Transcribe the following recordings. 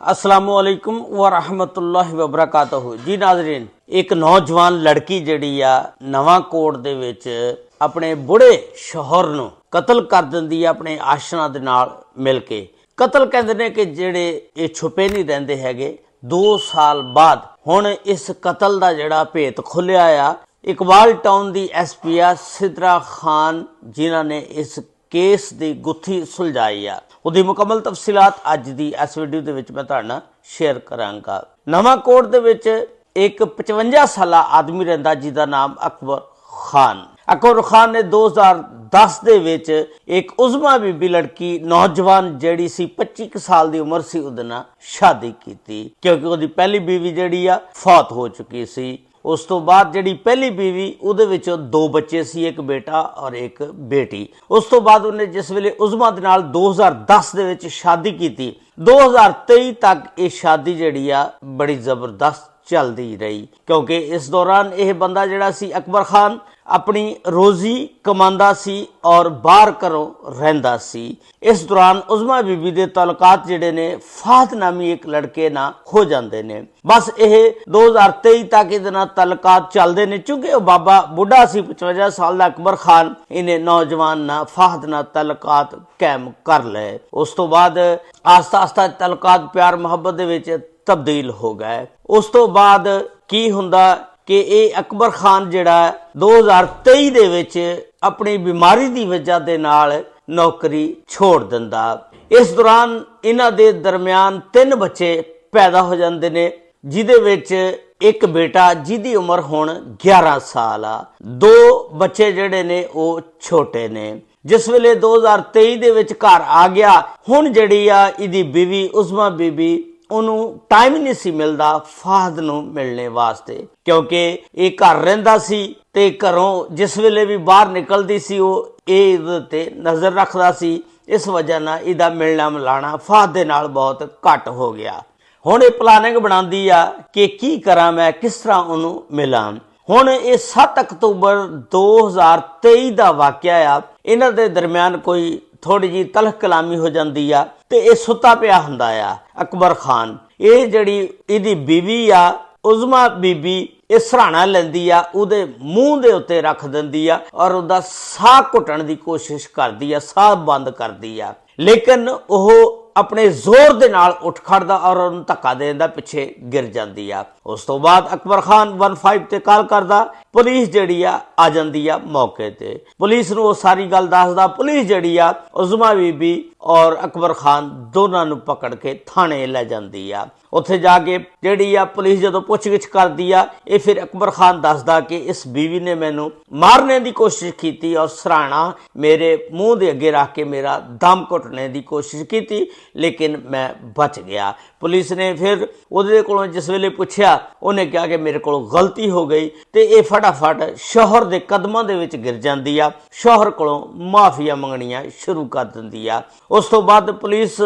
अस्सलामुअलैकुम वरहमतुल्लाहि वबरकातुहू जी नाज़रीन, एक नौजवान लड़की जिहड़ी आ नवांकोट दे विच अपने बुढ़े शौहर नूं कतल कर दिंदी है अपने आशना दे नाल मिल के। कतल कहंदे ने कि जिहड़े ये छुपे नहीं रहिंदे हैगे। 2 साल बाद हुण इस कतल दा जिहड़ा भेत खुलिया आ। इकबाल टाउन दी SP आ सिद्रा खान जिन्हां ने इस केस दी गुत्थी सुलझाई आ। ਉਹਦੀ ਮੁਕੰਮਲ ਤਫਸੀਲਾਤ ਅੱਜ ਦੀ ਇਸ ਵੀਡੀਓ ਦੇ ਵਿੱਚ ਮੈਂ ਤੁਹਾਡੇ ਨਾਲ ਸ਼ੇਅਰ ਕਰਾਂਗਾ। ਨਵਾਂਕੋਟ ਦੇ ਵਿੱਚ ਇੱਕ 55 ਸਾਲਾ ਆਦਮੀ ਰਹਿੰਦਾ ਜਿਹਦਾ ਨਾਮ ਅਕਬਰ ਖਾਨ। ਅਕਬਰ ਖਾਨ ਨੇ 2010 ਦੇ ਵਿੱਚ ਇੱਕ ਉਜ਼ਮਾ ਬੀਬੀ ਲੜਕੀ ਨੌਜਵਾਨ ਜਿਹੜੀ ਸੀ 25 ਸਾਲ ਦੀ ਉਮਰ ਸੀ ਉਹਦੇ ਨਾਲ ਸ਼ਾਦੀ ਕੀਤੀ, ਕਿਉਂਕਿ ਉਹਦੀ ਪਹਿਲੀ ਬੀਵੀ ਜਿਹੜੀ ਆ ਫੌਤ ਹੋ ਚੁੱਕੀ ਸੀ। ਉਸ ਤੋਂ ਬਾਅਦ ਜਿਹੜੀ ਪਹਿਲੀ ਬੀਵੀ ਉਹਦੇ ਵਿੱਚੋਂ 2 ਬੱਚੇ ਸੀ, ਇੱਕ ਬੇਟਾ ਔਰ ਇੱਕ ਬੇਟੀ। ਉਸ ਤੋਂ ਬਾਅਦ ਉਹਨੇ ਜਿਸ ਵੇਲੇ ਉਜ਼ਮਾ ਦੇ ਨਾਲ 2010 ਦੇ ਵਿੱਚ ਸ਼ਾਦੀ ਕੀਤੀ, 2023 ਤੱਕ ਇਹ ਸ਼ਾਦੀ ਜਿਹੜੀ ਆ ਬੜੀ ਜ਼ਬਰਦਸਤ ਚੱਲਦੀ ਰਹੀ, ਕਿਉਂਕਿ ਇਸ ਦੌਰਾਨ ਇਹ ਬੰਦਾ ਜਿਹੜਾ ਸੀ ਅਕਬਰ ਖਾਨ ਆਪਣੀ ਰੋਜ਼ੀ ਕਮਾਉਂਦਾ ਸੀ ਔਰ ਬਾਹਰ ਘਰੋਂ ਰਹਿੰਦਾ ਸੀ। ਇਸ ਦੌਰਾਨ ਉਜ਼ਮਾ ਬੀਬੀ ਦੇ ਤਾਲੁਕਾਤ ਜਿਹੜੇ ਨੇ ਫਾਤ ਨਾਮੀ ਇੱਕ ਲੜਕੇ ਨਾਲ ਹੋ ਜਾਂਦੇ ਨੇ। ਬਸ ਇਹ 2023 ਤੱਕ ਇਹਦੇ ਨਾਲ ਤਾਲੁਕਾਤ ਚੱਲਦੇ ਨੇ। ਚੂੰਕਿ ਉਹ ਬਾਬਾ ਬੁੱਢਾ ਸੀ 55 ਸਾਲ ਦਾ ਅਕਬਰ ਖਾਨ, ਇਹਨੇ ਨੌਜਵਾਨ ਨਾਲ ਫਾਤ ਨਾਲ ਤਾਲੁਕਾਤ ਕਾਇਮ ਕਰ ਲਏ। ਉਸ ਤੋਂ ਬਾਅਦ ਆਸਤਾ ਆਸਤਾ ਤਾਲੁਕਾਤ ਪਿਆਰ ਮੁਹੱਬਤ ਦੇ ਵਿੱਚ ਤਬਦੀਲ ਹੋ ਗਏ। ਉਸ ਤੋਂ ਬਾਅਦ ਕੀ ਹੁੰਦਾ ਕਿ ਇਹ ਅਕਬਰ ਖਾਨ ਜਿਹੜਾ 2023 ਦੇ ਵਿੱਚ ਆਪਣੀ ਬਿਮਾਰੀ ਦੀ ਵਜ੍ਹਾ ਦੇ ਨਾਲ ਨੌਕਰੀ ਛੋੜ ਦਿੰਦਾ। ਇਸ ਦੌਰਾਨ ਇਹਨਾਂ ਦੇ ਦਰਮਿਆਨ 3 ਬੱਚੇ ਪੈਦਾ ਹੋ ਜਾਂਦੇ ਨੇ, ਜਿਹਦੇ ਵਿੱਚ ਇੱਕ ਬੇਟਾ ਜਿਹਦੀ ਉਮਰ ਹੁਣ 11 ਸਾਲ ਆ। 2 ਬੱਚੇ ਜਿਹੜੇ ਨੇ ਉਹ ਛੋਟੇ ਨੇ। ਜਿਸ ਵੇਲੇ 2023 ਦੇ ਵਿੱਚ ਘਰ ਆ ਗਿਆ, ਹੁਣ ਜਿਹੜੀ ਆ ਇਹਦੀ ਬੀਵੀ ਉਜ਼ਮਾ ਬੀਬੀ ਉਹਨੂੰ ਟਾਈਮ ਨਹੀਂ ਸੀ ਮਿਲਦਾ ਫਾਦ ਨੂੰ ਮਿਲਣੇ ਵਾਸਤੇ, ਕਿਉਂਕਿ ਇਹ ਘਰ ਰਹਿੰਦਾ ਸੀ ਤੇ ਘਰੋਂ ਜਿਸ ਵੇਲੇ ਵੀ ਬਾਹਰ ਨਿਕਲਦੀ ਸੀ ਉਹ ਇਹਦੇ ਤੇ ਨਜ਼ਰ ਰੱਖਦਾ ਸੀ। ਇਸ ਵਜ੍ਹਾ ਨਾਲ ਇਹਦਾ ਮਿਲਣਾ ਮਿਲਾਣਾ ਫਾਦ ਦੇ ਨਾਲ ਬਹੁਤ ਘੱਟ ਹੋ ਗਿਆ। ਹੁਣ ਇਹ ਪਲਾਨਿੰਗ ਬਣਾਉਂਦੀ ਆ ਕਿ ਕੀ ਕਰਾਂ ਮੈਂ, ਕਿਸ ਤਰ੍ਹਾਂ ਉਹਨੂੰ ਮਿਲਾਂ। ਹੁਣ ਇਹ 7 ਅਕਤੂਬਰ 2023 ਦਾ ਵਾਕਿਆ ਆ। ਇਹਨਾਂ ਦੇ ਦਰਮਿਆਨ ਕੋਈ ਥੋੜੀ ਜੀ ਤਲਖ ਕਲਾਮੀ ਹੋ ਜਾਂਦੀ ਆ ਤੇ ਇਹ ਸੁੱਤਾ ਪਿਆ ਹੁੰਦਾ ਆ ਅਕਬਰ ਖਾਨ। ਇਹ ਜਿਹੜੀ ਇਹਦੀ ਬੀਵੀ ਆ ਉਜ਼ਮਾ ਬੀਬੀ, ਇਹ ਸਰਾਣਾ ਲੈਂਦੀ ਆ, ਉਹਦੇ ਮੂੰਹ ਦੇ ਉੱਤੇ ਰੱਖ ਦਿੰਦੀ ਆ ਔਰ ਉਹਦਾ ਸਾਹ ਘੁੱਟਣ ਦੀ ਕੋਸ਼ਿਸ਼ ਕਰਦੀ ਆ, ਸਾਹ ਬੰਦ ਕਰਦੀ ਆ। ਲੇਕਿਨ ਉਹ ਆਪਣੇ ਜ਼ੋਰ ਦੇ ਨਾਲ ਉੱਠ ਖੜਦਾ ਔਰ ਉਹਨੂੰ ਧੱਕਾ ਦੇਣ ਦਾ ਪਿੱਛੇ ਗਿਰ ਜਾਂਦੀ ਆ। ਉਸ ਤੋਂ ਬਾਅਦ ਅਕਬਰ ਖਾਨ 15 ਤੇ ਕਾਲ ਕਰਦਾ। ਪੁਲਿਸ ਜਿਹੜੀ ਆ ਜਾਂਦੀ ਆ ਮੌਕੇ ਤੇ। ਪੁਲਿਸ ਨੂੰ ਉਹ ਸਾਰੀ ਗੱਲ ਦੱਸਦਾ। ਪੁਲਿਸ ਜਿਹੜੀ ਆ ਉਜ਼ਮਾ ਬੀਬੀ ਔਰ ਅਕਬਰ ਖਾਨ ਦੋਨਾਂ ਨੂੰ ਪਕੜ ਕੇ ਥਾਣੇ ਲੈ ਜਾਂਦੀ ਆ। ਉੱਥੇ ਜਾ ਕੇ ਜਿਹੜੀ ਆ ਪੁਲਿਸ ਜਦੋਂ ਪੁੱਛਗਿੱਛ ਕਰਦੀ ਆ, ਇਹ ਫਿਰ ਅਕਬਰ ਖਾਨ ਦੱਸਦਾ ਕਿ ਇਸ ਬੀਵੀ ਨੇ ਮੈਨੂੰ ਮਾਰਨੇ ਦੀ ਕੋਸ਼ਿਸ਼ ਕੀਤੀ ਔਰ ਸਰਾਣਾ ਮੇਰੇ ਮੂੰਹ ਦੇ ਅੱਗੇ ਰੱਖ ਕੇ ਮੇਰਾ ਦਮ ਘੁੱਟਣੇ ਦੀ ਕੋਸ਼ਿਸ਼ ਕੀਤੀ, ਲੇਕਿਨ ਮੈਂ ਬਚ ਗਿਆ। ਪੁਲਿਸ ਨੇ ਫਿਰ ਉਹਦੇ ਕੋਲੋਂ ਜਿਸ ਵੇਲੇ ਪੁੱਛਿਆ, ਉਹਨੇ ਕਿਹਾ ਕਿ ਮੇਰੇ ਕੋਲੋਂ ਗਲਤੀ ਹੋ ਗਈ ਤੇ ਇਹ ਫਟਾਫਟ ਸ਼ੌਹਰ ਦੇ ਕਦਮਾਂ ਦੇ ਵਿੱਚ ਗਿਰ ਜਾਂਦੀ ਆ। ਸ਼ੌਹਰ ਕੋਲੋਂ ਮਾਫੀਆਂ ਮੰਗਣੀਆਂ ਸ਼ੁਰੂ ਕਰ ਦਿੰਦੀ ਆ। ਉਸ ਤੋਂ ਬਾਅਦ ਪੁਲਿਸ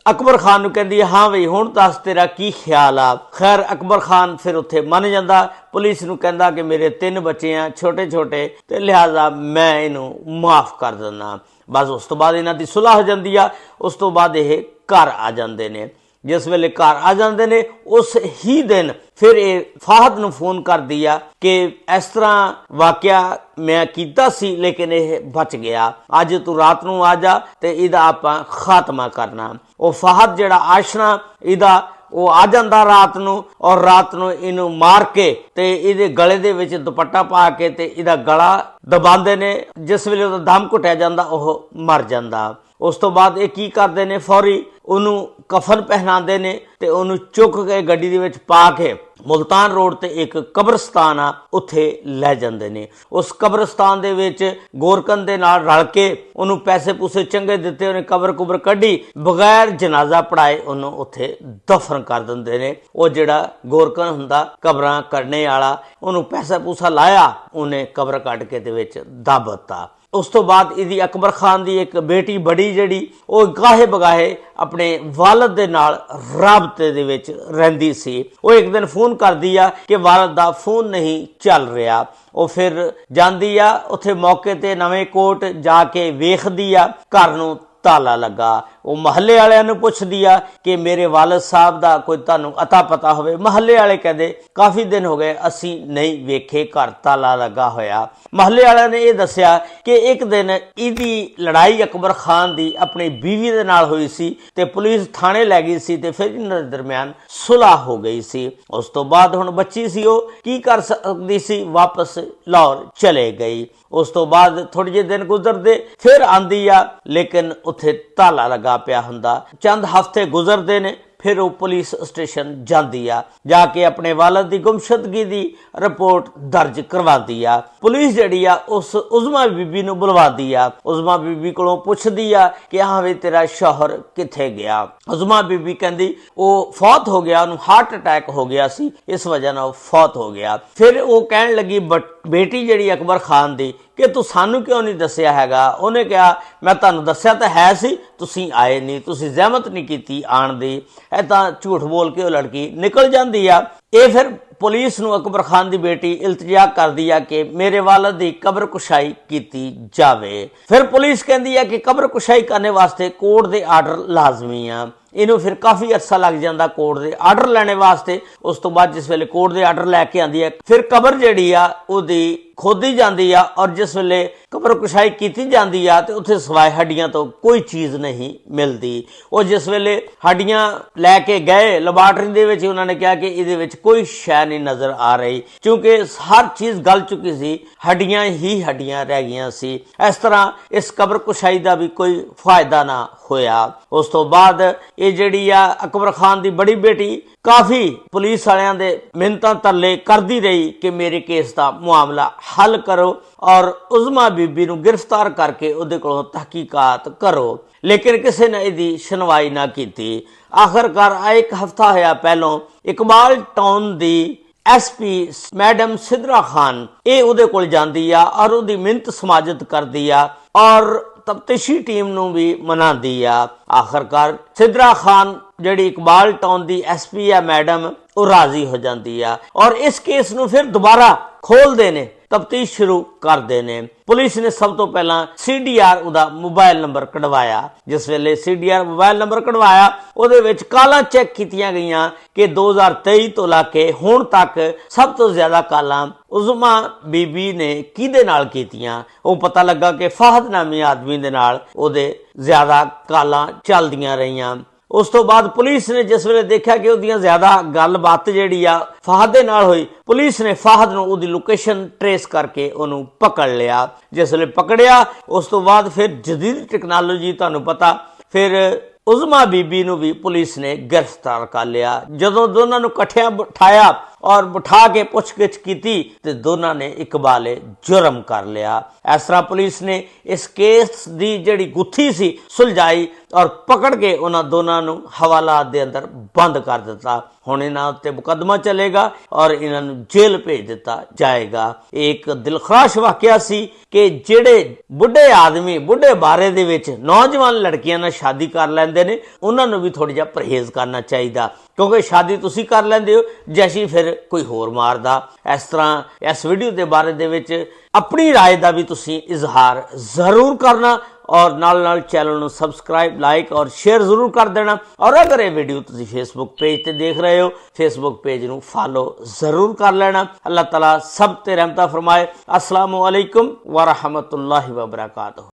ਅਕਬਰ ਖਾਨ ਨੂੰ ਕਹਿੰਦੀ ਹਾਂ ਬਈ ਹੁਣ ਦੱਸ ਤੇਰਾ ਕੀ ਖਿਆਲ ਆ। ਖੈਰ ਅਕਬਰ ਖਾਨ ਫਿਰ ਉੱਥੇ ਮੰਨ ਜਾਂਦਾ। ਪੁਲਿਸ ਨੂੰ ਕਹਿੰਦਾ ਕਿ ਮੇਰੇ 3 ਬੱਚੇ ਆ ਛੋਟੇ ਛੋਟੇ ਤੇ ਲਿਹਾਜ਼ਾ ਮੈਂ ਇਹਨੂੰ ਮਾਫ ਕਰ ਦਿੰਦਾ। ਬਸ ਉਸ ਤੋਂ ਬਾਅਦ ਇਹਨਾਂ ਦੀ ਸੁਲ੍ਹਾ ਹੋ ਜਾਂਦੀ ਆ। ਉਸ ਤੋਂ ਬਾਅਦ ਇਹ ਘਰ ਆ ਜਾਂਦੇ ਨੇ। ਜਿਸ ਵੇਲੇ ਘਰ ਆ ਜਾਂਦੇ ਨੇ ਉਸ ਹੀ ਦਿਨ ਫਿਰ ਇਹ ਫਾਹਦ ਨੂੰ ਫੋਨ ਕਰਦੀ ਆ ਕਿ ਇਸ ਤਰ੍ਹਾਂ ਵਾਕਿਆ ਮੈਂ ਕੀਤਾ ਸੀ ਲੇਕਿਨ ਇਹ ਬਚ ਗਿਆ, ਅੱਜ ਤੂੰ ਰਾਤ ਨੂੰ ਆ ਜਾ ਤੇ ਇਹਦਾ ਆਪਾਂ ਖਾਤਮਾ ਕਰਨਾ। ਉਹ ਫਾਹਦ ਜਿਹੜਾ ਆਸ਼ਨਾ ਇਹਦਾ ਉਹ ਆ ਜਾਂਦਾ ਰਾਤ ਨੂੰ ਔਰ ਰਾਤ ਨੂੰ ਇਹਨੂੰ ਮਾਰ ਕੇ ਤੇ ਇਹਦੇ ਗਲੇ ਦੇ ਵਿੱਚ ਦੁਪੱਟਾ ਪਾ ਕੇ ਤੇ ਇਹਦਾ ਗਲਾ ਦਬਾਉਂਦੇ ਨੇ। ਜਿਸ ਵੇਲੇ ਉਹਦਾ ਦਮ ਘੁੱਟਿਆ ਜਾਂਦਾ ਉਹ ਮਰ ਜਾਂਦਾ। ਉਸ ਤੋਂ ਬਾਅਦ ਇਹ ਕੀ ਕਰਦੇ ਨੇ, ਫੌਰੀ ਉਹਨੂੰ ਕਫਨ ਪਹਿਨਾਉਂਦੇ ਨੇ ਤੇ ਉਹਨੂੰ ਚੁੱਕ ਕੇ ਗੱਡੀ ਦੇ ਵਿੱਚ ਪਾ ਕੇ ਮੁਲਤਾਨ ਰੋਡ ਤੇ ਇੱਕ ਕਬਰਸਤਾਨ ਆ ਉੱਥੇ ਲੈ ਜਾਂਦੇ ਨੇ। ਉਸ ਕਬਰਸਤਾਨ ਦੇ ਵਿੱਚ ਗੋਰਕਨ ਦੇ ਨਾਲ ਰਲ ਕੇ ਉਹਨੂੰ ਪੈਸੇ ਪੂਸੇ ਚੰਗੇ ਦਿੱਤੇ, ਉਹਨੇ ਕਬਰ ਕੁਬਰ ਕੱਢੀ, ਬਗੈਰ ਜਨਾਜ਼ਾ ਪੜਾਏ ਉਹਨੂੰ ਉੱਥੇ ਦਫਨ ਕਰ ਦਿੰਦੇ ਨੇ। ਉਹ ਜਿਹੜਾ ਗੋਰਕਨ ਹੁੰਦਾ ਕਬਰਾਂ ਕੱਢਣੇ ਵਾਲਾ, ਉਹਨੂੰ ਪੈਸਾ ਪੂਸਾ ਲਾਇਆ, ਉਹਨੇ ਕਬਰ ਕੱਢ ਕੇ ਦੇ ਵਿੱਚ ਦੱਬ ਦਿੱਤਾ। ਉਸ ਤੋਂ ਬਾਅਦ ਇਹਦੀ ਅਕਬਰ ਖਾਨ ਦੀ ਇੱਕ ਬੇਟੀ ਬੜੀ ਜਿਹੜੀ ਉਹ ਗਾਹੇ ਬਗਾਹੇ ਆਪਣੇ ਵਾਲਦ ਦੇ ਨਾਲ ਰਾਬਤੇ ਦੇ ਵਿੱਚ ਰਹਿੰਦੀ ਸੀ। ਉਹ ਇੱਕ ਦਿਨ ਫੋਨ ਕਰਦੀ ਆ ਕਿ ਵਾਲਦ ਦਾ ਫੋਨ ਨਹੀਂ ਚੱਲ ਰਿਹਾ। ਉਹ ਫਿਰ ਜਾਂਦੀ ਆ ਉੱਥੇ ਮੌਕੇ ਤੇ ਨਵੇਂ ਕੋਟ ਜਾ ਕੇ ਵੇਖਦੀ ਆ, ਘਰ ਨੂੰ ਤਾਲਾ ਲੱਗਾ। ਉਹ ਮਹੱਲੇ ਵਾਲਿਆਂ ਨੂੰ ਪੁੱਛਦੀ ਆ ਕਿ ਮੇਰੇ ਵਾਲਦ ਸਾਹਿਬ ਦਾ ਕੋਈ ਤੁਹਾਨੂੰ ਅਤਾ ਪਤਾ ਹੋਵੇ। ਮਹੱਲੇ ਵਾਲੇ ਕਹਿੰਦੇ ਕਾਫੀ ਦਿਨ ਹੋ ਗਏ ਅਸੀਂ ਨਹੀਂ ਵੇਖੇ, ਘਰ ਤਾਲਾ ਲੱਗਾ ਹੋਇਆ। ਮਹੱਲੇ ਵਾਲਿਆਂ ਨੇ ਇਹ ਦੱਸਿਆ ਕਿ ਇੱਕ ਦਿਨ ਇਹਦੀ ਲੜਾਈ ਅਕਬਰ ਖਾਨ ਦੀ ਆਪਣੀ ਬੀਵੀ ਦੇ ਨਾਲ ਹੋਈ ਸੀ ਤੇ ਪੁਲਿਸ ਥਾਣੇ ਲੈ ਗਈ ਸੀ ਤੇ ਫਿਰ ਇਹਨਾਂ ਦੇ ਦਰਮਿਆਨ ਸੁਲ੍ਹਾ ਹੋ ਗਈ ਸੀ। ਉਸ ਤੋਂ ਬਾਅਦ ਹੁਣ ਬੱਚੀ ਸੀ, ਉਹ ਕੀ ਕਰ ਸਕਦੀ ਸੀ, ਵਾਪਸ ਲਾਹੌਰ ਚਲੇ ਗਈ। ਉਸ ਤੋਂ ਬਾਅਦ ਥੋੜੇ ਜਿਹੇ ਦਿਨ ਗੁਜ਼ਰਦੇ ਫਿਰ ਆਂਦੀ ਆ, ਲੇਕਿਨ ਉੱਥੇ ਤਾਲਾ ਲੱਗਾ ਪਿਆ ਹੁੰਦਾ। ਚੰਦ ਹਫ਼ਤੇ ਗੁਜ਼ਰਦੇ ਨੇ, ਫਿਰ ਉਹ ਪੁਲਿਸ ਸਟੇਸ਼ਨ ਜਾਂਦੀ ਆ, ਜਾ ਕੇ ਆਪਣੇ ਵਾਲਦ ਦੀ ਗੁੰਮਸ਼ੁਦਗੀ ਦੀ ਰਿਪੋਰਟ ਦਰਜ ਕਰਵਾਉਂਦੀ ਆ। ਪੁਲਿਸ ਜਿਹੜੀ ਆ ਉਸ ਉਜ਼ਮਾ ਬੀਬੀ ਨੂੰ ਬੁਲਵਾਉਂਦੀ ਆ। ਉਜ਼ਮਾ ਬੀਬੀ ਕੋਲੋਂ ਪੁੱਛਦੀ ਆ ਕਿ ਹਾਂ ਵੀ ਤੇਰਾ ਸ਼ੌਹਰ ਕਿੱਥੇ ਗਿਆ। ਉਜ਼ਮਾ ਬੀਬੀ ਕਹਿੰਦੀ ਉਹ ਫੌਤ ਹੋ ਗਿਆ, ਉਹਨੂੰ ਹਾਰਟ ਅਟੈਕ ਹੋ ਗਿਆ ਸੀ, ਇਸ ਵਜ੍ਹਾ ਨਾਲ ਫੌਤ ਹੋ ਗਿਆ। ਫਿਰ ਉਹ ਕਹਿਣ ਲੱਗੀ ਬੇਟੀ ਜਿਹੜੀ ਅਕਬਰ ਖਾਨ ਦੀ ਕਿ ਤੂੰ ਸਾਨੂੰ ਕਿਉਂ ਨਹੀਂ ਦੱਸਿਆ ਹੈਗਾ। ਉਹਨੇ ਕਿਹਾ ਮੈਂ ਤੁਹਾਨੂੰ ਦੱਸਿਆ ਤਾਂ ਹੈ ਸੀ, ਤੁਸੀਂ ਆਏ ਨਹੀਂ, ਤੁਸੀਂ ਜ਼ਹਿਮਤ ਨਹੀਂ ਕੀਤੀ ਆਉਣ ਦੀ। ਇਹ ਤਾਂ ਝੂਠ ਬੋਲ ਕੇ ਉਹ ਲੜਕੀ ਨਿਕਲ ਜਾਂਦੀ ਆ। ਇਹ ਫਿਰ ਪੁਲਿਸ ਨੂੰ ਅਕਬਰ ਖਾਨ ਦੀ ਬੇਟੀ ਇਲਤਜਾ ਕਰਦੀ ਆ ਕਿ ਮੇਰੇ ਵਾਲਦ ਦੀ ਕਬਰ ਕੁਸ਼ਾਈ ਕੀਤੀ ਜਾਵੇ। ਫਿਰ ਪੁਲਿਸ ਕਹਿੰਦੀ ਆ ਕਿ ਕਬਰ ਕੁਸ਼ਾਈ ਕਰਨ ਵਾਸਤੇ ਕੋਰਟ ਦੇ ਆਰਡਰ ਲਾਜ਼ਮੀ ਆ। ਇਹਨੂੰ ਫਿਰ ਕਾਫੀ ਅਰਸਾ ਲੱਗ ਜਾਂਦਾ ਕੋਰਟ ਦੇ ਆਰਡਰ ਲੈਣੇ ਵਾਸਤੇ। ਉਸ ਤੋਂ ਬਾਅਦ ਜਿਸ ਵੇਲੇ ਕੋਰਟ ਦੇ ਆਰਡਰ ਲੈ ਕੇ ਆਂਦੀ ਹੈ, ਫਿਰ ਕਬਰ ਜਿਹੜੀ ਆ ਉਹਦੀ ਖੋਦੀ ਜਾਂਦੀ ਆ ਔਰ ਜਿਸ ਵੇਲੇ ਕਬਰ ਕੁਸ਼ਾਈ ਕੀਤੀ ਜਾਂਦੀ ਆ ਤੇ ਉੱਥੇ ਸਿਵਾਏ ਹੱਡੀਆਂ ਤੋਂ ਕੋਈ ਚੀਜ਼ ਨਹੀਂ ਮਿਲਦੀ। ਉਹ ਜਿਸ ਵੇਲੇ ਹੱਡੀਆਂ ਲੈ ਕੇ ਗਏ ਲੈਬਾਰਟਰੀ ਦੇ ਵਿੱਚ, ਉਹਨਾਂ ਨੇ ਕਿਹਾ ਕਿ ਇਹਦੇ ਵਿੱਚ ਕੋਈ ਸ਼ੈ ਨਹੀਂ ਨਜ਼ਰ ਆ ਰਹੀ, ਕਿਉਂਕਿ ਹਰ ਚੀਜ਼ ਗਲ ਚੁੱਕੀ ਸੀ, ਹੱਡੀਆਂ ਹੀ ਹੱਡੀਆਂ ਰਹਿ ਗਈਆਂ ਸੀ। ਇਸ ਤਰ੍ਹਾਂ ਇਸ ਕਬਰ ਕੁਸ਼ਾਈ ਦਾ ਵੀ ਕੋਈ ਫਾਇਦਾ ਨਾ ਹੋਇਆ। ਉਸ ਤੋਂ ਬਾਅਦ ਇਹ ਜਿਹੜੀ ਆ ਅਕਬਰ ਖਾਨ ਦੀ ਬੜੀ ਬੇਟੀ ਕਾਫੀ ਪੁਲਿਸ ਵਾਲਿਆਂ ਦੇ ਮਿੰਨਤਾਂ ਤਰਲੇ ਕਰਦੀ ਰਹੀ ਕਿ ਮੇਰੇ ਕੇਸ ਦਾ ਮਾਮਲਾ ਹੱਲ ਕਰੋ ਔਰ ਉਜ਼ਮਾ ਬੀਬੀ ਨੂੰ ਗ੍ਰਿਫਤਾਰ ਕਰਕੇ ਉਹਦੇ ਕੋਲੋਂ ਤਹਿਕੀਕਾਤ ਕਰੋ, ਲੇਕਿਨ ਕਿਸੇ ਨੇ ਇਹਦੀ ਸੁਣਵਾਈ ਨਾ ਕੀਤੀ। ਆਖਰਕਾਰ ਇੱਕ ਹਫ਼ਤਾ ਹੋਇਆ ਪਹਿਲੋਂ ਇਕਬਾਲ ਟਾਊਨ ਦੀ ਐਸਪੀ ਮੈਡਮ ਸਿਦਰਾ ਖਾਨ ਇਹ ਉਹਦੇ ਕੋਲ ਜਾਂਦੀ ਆ ਔਰ ਉਹਦੀ ਮਿੰਨਤ ਸਮਾਜਤ ਕਰਦੀ ਆ ਔਰ ਤਫਤੀਸ਼ੀ ਟੀਮ ਨੂੰ ਵੀ ਮਨਾਉਂਦੀ ਆ। ਆਖਰਕਾਰ ਸਿਦਰਾ ਖਾਨ ਜਿਹੜੀ ਇਕਬਾਲ ਟਾਊਨ ਦੀ ਐਸਪੀ ਆ ਮੈਡਮ, ਉਹ ਰਾਜ਼ੀ ਹੋ ਜਾਂਦੀ ਆ ਔਰ ਇਸ ਕੇਸ ਨੂੰ ਫਿਰ ਦੁਬਾਰਾ ਖੋਲਦੇ ਨੇ, ਤਫਤੀਸ਼ ਸ਼ੁਰੂ ਕਰਦੇ ਨੇ। ਪੁਲਿਸ ਨੇ ਸਭ ਤੋਂ ਪਹਿਲਾਂ CDR ਉਹਦਾ ਮੋਬਾਈਲ ਨੰਬਰ ਕਢਵਾਇਆ। ਜਿਸ ਵੇਲੇ CDR ਮੋਬਾਈਲ ਨੰਬਰ ਕਢਵਾਇਆ, ਉਹਦੇ ਵਿੱਚ ਕਾਲਾਂ ਚੈੱਕ ਕੀਤੀਆਂ ਗਈਆਂ ਕਿ 2023 ਤੋਂ ਲਾ ਕੇ ਹੁਣ ਤੱਕ ਸਭ ਤੋਂ ਜ਼ਿਆਦਾ ਕਾਲਾਂ ਉਜ਼ਮਾ ਬੀਬੀ ਨੇ ਕਿਹਦੇ ਨਾਲ ਕੀਤੀਆਂ। ਉਹ ਪਤਾ ਲੱਗਾ ਕਿ ਫਾਹਦ ਨਾਮੀ ਆਦਮੀ ਦੇ ਨਾਲ ਉਹਦੇ ਜ਼ਿਆਦਾ ਕਾਲਾਂ ਚੱਲਦੀਆਂ ਰਹੀਆਂ। ਉਸ ਤੋਂ ਬਾਅਦ ਪੁਲਿਸ ਨੇ ਜਿਸ ਵੇਲੇ ਦੇਖਿਆ ਕਿ ਉਹਦੀਆਂ ਜ਼ਿਆਦਾ ਗੱਲਬਾਤ ਜਿਹੜੀ ਆ ਫਾਹਦ ਦੇ ਨਾਲ ਹੋਈ, ਪੁਲਿਸ ਨੇ ਫਾਹਦ ਨੂੰ ਉਹਦੀ ਲੋਕੇਸ਼ਨ ਟਰੇਸ ਕਰਕੇ ਉਹਨੂੰ ਪਕੜ ਲਿਆ। ਜਿਸ ਵੇਲੇ ਪਕੜਿਆ, ਉਸ ਤੋਂ ਬਾਅਦ ਫਿਰ ਜਦੀਦ ਟੈਕਨੋਲੋਜੀ ਤੁਹਾਨੂੰ ਪਤਾ, ਫਿਰ ਉਜ਼ਮਾ ਬੀਬੀ ਨੂੰ ਵੀ ਪੁਲਿਸ ਨੇ ਗ੍ਰਿਫਤਾਰ ਕਰ ਲਿਆ। ਜਦੋਂ ਦੋਨਾਂ ਨੂੰ ਇਕੱਠਿਆਂ ਬਿਠਾਇਆ ਔਰ ਬਿਠਾ ਕੇ ਪੁੱਛਗਿੱਛ ਕੀਤੀ ਤੇ ਦੋਨਾਂ ਨੇ ਇਕਬਾਲੇ ਜੁਰਮ ਕਰ ਲਿਆ। ਇਸ ਤਰ੍ਹਾਂ ਪੁਲਿਸ ਨੇ ਇਸ ਕੇਸ ਦੀ ਜਿਹੜੀ ਗੁੱਥੀ ਸੀ ਸੁਲਝਾਈ ਔਰ ਪਕੜ ਕੇ ਉਹਨਾਂ ਦੋਨਾਂ ਨੂੰ ਹਵਾਲਾਤ ਦੇ ਅੰਦਰ ਬੰਦ ਕਰ ਦਿੱਤਾ। ਹੁਣ ਇਹਨਾਂ ਉੱਤੇ ਮੁਕੱਦਮਾ ਚੱਲੇਗਾ ਔਰ ਇਹਨਾਂ ਨੂੰ ਜੇਲ੍ਹ ਭੇਜ ਦਿੱਤਾ ਜਾਏਗਾ। ਇਹ ਇੱਕ ਦਿਲਖਰਾਸ਼ ਵਾਕਿਆ ਸੀ ਕਿ ਜਿਹੜੇ ਬੁੱਢੇ ਆਦਮੀ ਬੁੱਢੇ ਬਾਰੇ ਦੇ ਵਿੱਚ ਨੌਜਵਾਨ ਲੜਕੀਆਂ ਨਾਲ ਸ਼ਾਦੀ ਕਰ ਲੈਂਦੇ ਨੇ, ਉਹਨਾਂ ਨੂੰ ਵੀ ਥੋੜਾ ਜਿਹਾ ਪਰਹੇਜ਼ ਕਰਨਾ ਚਾਹੀਦਾ, ਕਿਉਂਕਿ ਸ਼ਾਦੀ ਤੁਸੀਂ ਕਰ ਲੈਂਦੇ ਹੋ, ਜੈਸੀ ਫਿਰ ਕੋਈ ਹੋਰ ਮਾਰਦਾ। ਇਸ ਤਰ੍ਹਾਂ ਇਸ ਵੀਡੀਓ ਦੇ ਬਾਰੇ ਦੇ ਵਿੱਚ ਆਪਣੀ ਰਾਏ ਦਾ ਵੀ ਤੁਸੀਂ ਇਜ਼ਹਾਰ ਜ਼ਰੂਰ ਕਰਨਾ ਔਰ ਨਾਲ ਚੈਨਲ ਨੂੰ ਸਬਸਕ੍ਰਾਈਬ, ਲਾਈਕ ਔਰ ਸ਼ੇਅਰ ਜ਼ਰੂਰ ਕਰ ਦੇਣਾ। ਔਰ ਅਗਰ ਇਹ ਵੀਡੀਓ ਤੁਸੀਂ ਫੇਸਬੁੱਕ ਪੇਜ ਤੇ ਦੇਖ ਰਹੇ ਹੋ, ਫੇਸਬੁੱਕ ਪੇਜ ਨੂੰ ਫਾਲੋ ਜ਼ਰੂਰ ਕਰ ਲੈਣਾ। ਅੱਲਾਹ ਤਾਲਾ ਸਭ ਤੇ ਰਹਿਮਤਾਂ ਫਰਮਾਏ। अस्सलामु अलैकुम व रहमतुल्लाहि व बरकातहू।